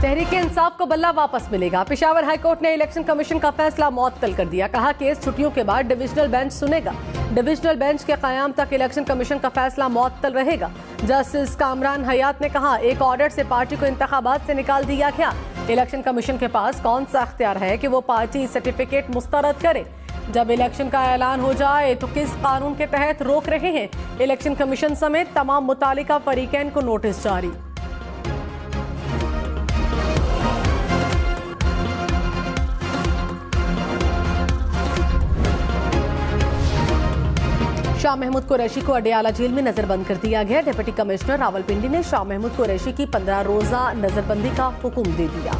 तहरीक इंसाफ को बल्ला वापस मिलेगा। पेशावर हाईकोर्ट ने इलेक्शन कमीशन का फैसला मुअत्तल कर दिया। कहा केस छुट्टियों के बाद डिविजनल बेंच सुनेगा। डिविजनल बेंच के कयाम तक इलेक्शन कमीशन का फैसला मुअत्तल रहेगा। जस्टिस कामरान हयात ने कहा एक ऑर्डर से पार्टी को इंतखाबात से निकाल दिया गया। इलेक्शन कमीशन के पास कौन सा अख्तियार है कि वो पार्टी सर्टिफिकेट मुस्तरद करे। जब इलेक्शन का ऐलान हो जाए तो किस कानून के तहत रोक रहे हैं। इलेक्शन कमीशन समेत तमाम मुतालिका फरीकैन को नोटिस जारी। शाह महमूद कुरैशी को अडियाला जेल में नजरबंद कर दिया गया। डिप्टी कमिश्नर रावलपिंडी ने शाह महमूद कुरैशी की 15 रोजा नजरबंदी का हुक्म दे दिया।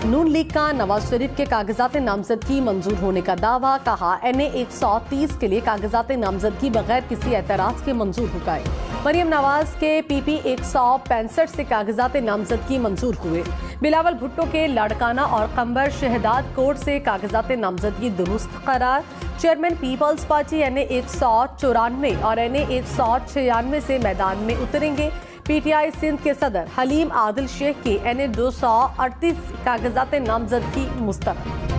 नून लीग का नवाज शरीफ के कागजात नामजदगी मंजूर होने का दावा। कहा NA 130 के लिए कागजात नामजदगी बगैर किसी एतराज के मंजूर हो गए। मरियम नवाज के PP 165 से कागजात नामजदगी मंजूर हुए। बिलावल भुट्टो के लाड़काना और कंबर शहदाद कोर्ट से कागजात नामजदगी दुरुस्त करार। चेयरमैन पीपल्स पार्टी NA 194 और NA 196 से मैदान में उतरेंगे। PTI सिंध के सदर हलीम आदिल शेख की NA 238 कागजात नामजदगी मुस्तरद।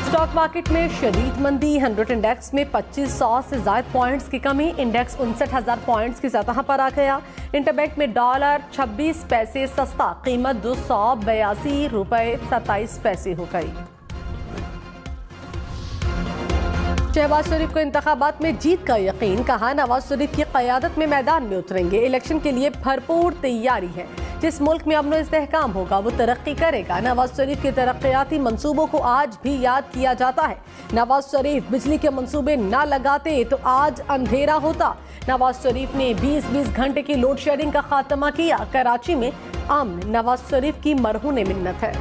स्टॉक मार्केट में शदीद मंदी। 100 इंडेक्स में 2500 से ज्यादा पॉइंट्स की कमी। इंडेक्स 59,000 पॉइंट्स की सतह पर आ गया। इंटरबैंक में डॉलर 26 पैसे सस्ता, कीमत 282 रुपए 27 पैसे हो गई। शहबाज शरीफ को इंतखाबात में जीत का यकीन। कहा नवाज शरीफ की क़यादत में मैदान में उतरेंगे। इलेक्शन के लिए भरपूर तैयारी है। जिस मुल्क में अमन व इस्तेहकाम होगा वो तरक्की करेगा। नवाज शरीफ के तरक्याती मंसूबों को आज भी याद किया जाता है। नवाज शरीफ बिजली के मंसूबे न लगाते तो आज अंधेरा होता। नवाज शरीफ ने 20-20 घंटे की लोड शेडिंग का खात्मा किया। कराची में अमन नवाज शरीफ की मरहून मिन्नत है।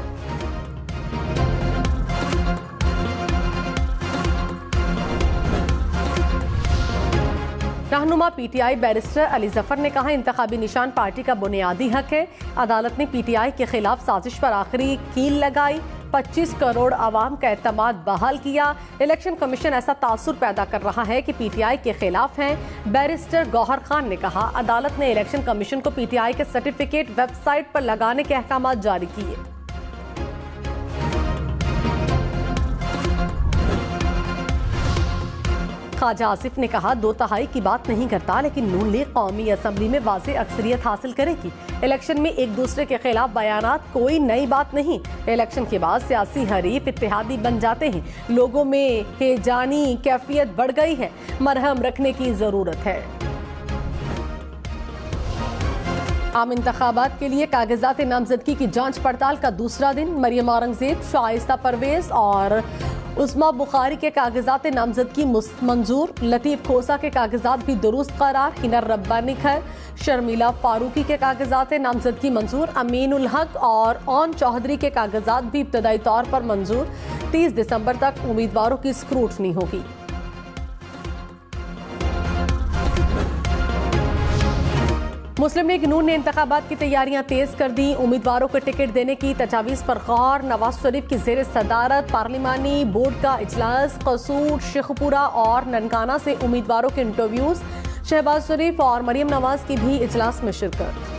रहनुमा PTI बैरिस्टर अली जफर ने कहा इंतखाबी निशान पार्टी का बुनियादी हक है। अदालत ने PTI के खिलाफ साजिश पर आखिरी कील लगाई। 25 करोड़ आवाम का एतमाद बहाल किया। इलेक्शन कमीशन ऐसा तासुर पैदा कर रहा है कि PTI के खिलाफ है। बैरिस्टर गौहर खान ने कहा अदालत ने इलेक्शन कमीशन को PTI के सर्टिफिकेट वेबसाइट पर लगाने के अहकाम जारी किए। ख्वाजा आसिफ ने कहा 2/3 की बात नहीं करता, लेकिन नून लीग कौमी असम्बली में वाज़ेह अक्सरियत हासिल करेगी। इलेक्शन में एक दूसरे के खिलाफ बयानात कोई नई बात नहीं। इलेक्शन के बाद सियासी हरीफ इत्तेहादी बन जाते हैं। लोगों में हेजानी कैफियत बढ़ गई है। मरहम रखने की जरूरत है। आम इंतखाबात के लिए कागजात नामजदगी की जांच पड़ताल का दूसरा दिन। मरियम औरंगजेब, शाइस्ता परवेज और उस्मा बुखारी के कागजात नामजदगी मंजूर। लतीफ खोसा के कागजात भी दुरुस्त करार। हिना रब्बानी खैर, शर्मिला फारूकी के कागजात नामजदगी मंजूर। अमीनुल हक और ओन चौधरी के कागजात भी इब्तदाई तौर पर मंजूर। 30 दिसंबर तक उम्मीदवारों की स्क्रूटनी होगी। मुस्लिम लीग नून ने इंतखाबात की तैयारियां तेज कर दी। उम्मीदवारों को टिकट देने की तजावीज़ पर गौर। नवाज शरीफ की ज़ेर सदारत पार्लिमानी बोर्ड का इजलास। कसूर, शेखपुरा और ननकाना से उम्मीदवारों के इंटरव्यूज। शहबाज शरीफ और मरियम नवाज की भी इजलास में शिरकत।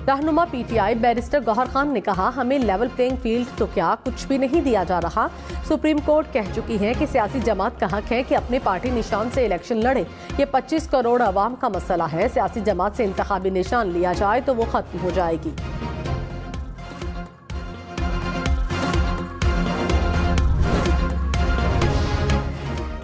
रहनुमा PTI बैरिस्टर गौहर खान ने कहा हमें लेवल प्लेइंग फील्ड तो क्या कुछ भी नहीं दिया जा रहा। सुप्रीम कोर्ट कह चुकी है कि सियासी जमात का हक है कि अपने पार्टी निशान से इलेक्शन लड़े। ये 25 करोड़ अवाम का मसला है। सियासी जमात से इंतखाबी निशान लिया जाए तो वो खत्म हो जाएगी।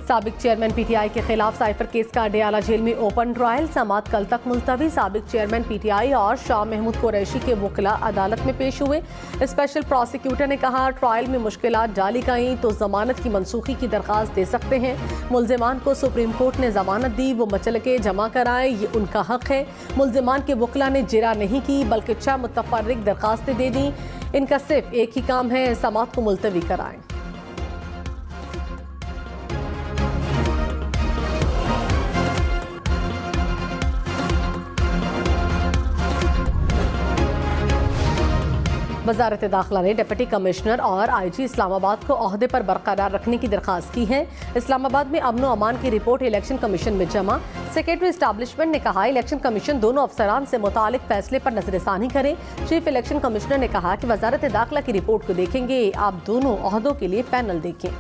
साबिक चेयरमैन PTI के खिलाफ साइफर केस का अडियाला जेल में ओपन ट्रायल। समाअत कल तक मुलतवी। साबिक चेयरमैन PTI और शाह महमूद कुरैशी के वकील अदालत में पेश हुए। स्पेशल प्रोसिक्यूटर ने कहा ट्रायल में मुश्किलात डाली गई तो जमानत की मनसूखी की दरख्वास्त दे सकते हैं। मुल्जिमान को सुप्रीम कोर्ट ने जमानत दी, वो मचलके जमा कराए, ये उनका हक है। मुल्जिमान के वकील ने जिरा नहीं की बल्कि 6 मुतफर्रिक दरखास्तें दे दी। इनका सिर्फ एक ही काम है, समाअत को मुलतवी कराएं। वजारत दाखिला ने डिप्टी कमिश्नर और IG इस्लामाबाद को ओहदे पर बरकरार रखने की दरख्वास्त की है। इस्लामाबाद में अमन व अमान की रिपोर्ट इलेक्शन कमीशन में जमा। सेक्रेटरी एस्टैब्लिशमेंट ने कहा इलेक्शन कमीशन दोनों अफसरान से मुतालिक फैसले पर नजरसानी करे। चीफ इलेक्शन कमिश्नर ने कहा कि वजारत दाखिला की रिपोर्ट को देखेंगे, आप दोनों ओहदों के लिए पैनल देखें।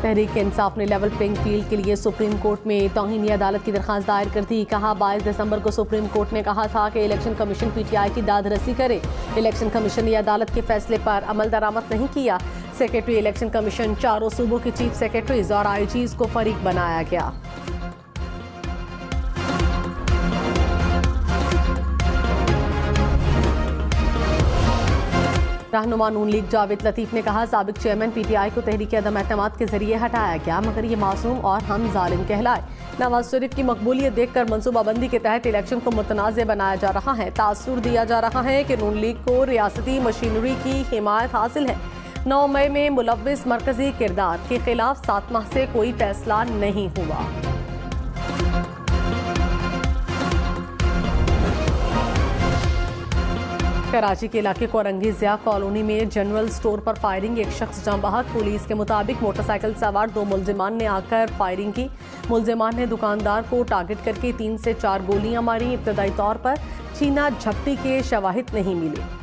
तहरीक इंसाफ ने लेवल प्लेइंग फील्ड के लिए सुप्रीम कोर्ट में तौहीनी अदालत की दरख्वास्त दायर कर दी। कहा 22 दिसंबर को सुप्रीम कोर्ट ने कहा था कि इलेक्शन कमीशन PTI की दाद रसी करे। इलेक्शन कमीशन ने अदालत के फैसले पर अमल दरामद नहीं किया। सेक्रेटरी इलेक्शन कमीशन चारों सूबों के चीफ सेक्रेटरीज और IGs को फरीक बनाया गया। रहनुमा नून लीग जावेद लतीफ ने कहा साबिक चेयरमैन PTI को तहरीक अदम एतमाद के जरिए हटाया गया, मगर ये मासूम और हम जालिम कहलाए। नवाज शरीफ की मकबूलियत देखकर मनसूबाबंदी के तहत इलेक्शन को मुतनाज़ बनाया जा रहा है। तासुर दिया जा रहा है कि नून लीग को रियासती मशीनरी की हिमायत हासिल है। 9 मई में मुलव्विस मरकजी किरदार के खिलाफ 7 माह से कोई फैसला नहीं हुआ। कराची के इलाके कोरंगी-ज़िया कॉलोनी में जनरल स्टोर पर फायरिंग, एक शख्स जाँ बहक। पुलिस के मुताबिक मोटरसाइकिल सवार 2 मुलजिमान ने आकर फायरिंग की। मुलजिमान ने दुकानदार को टारगेट करके 3 से 4 गोलियां मारी। इब्तदाई तौर पर छीना झपटी के शवाहिद नहीं मिले।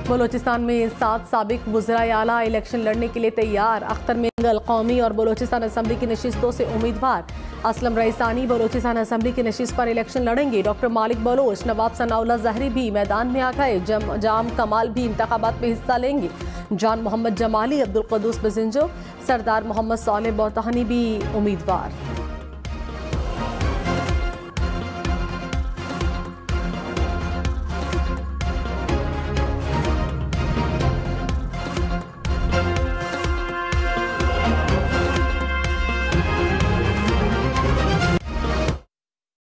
बलोचिस्तान में 7 साबिक वज़राए आला इलेक्शन लड़ने के लिए तैयार। अख्तर मिंगल कौमी और बलोचिस्तान असम्बली की नशिस्तों से उम्मीदवार। असलम रईसानी बलोचिस्तान असम्बली की नशिस्त पर इलेक्शन लड़ेंगे। डॉक्टर मालिक बलोच, नवाब सनाउल्लाह ज़हरी भी मैदान में आ गए। जाम कमाल भी इंतखाबात में हिस्सा लेंगे। जान मोहम्मद जमाली, अब्दुल क़ुद्दूस बजिंजो, सरदार मोहम्मद सालेह बोतानी भी उम्मीदवार।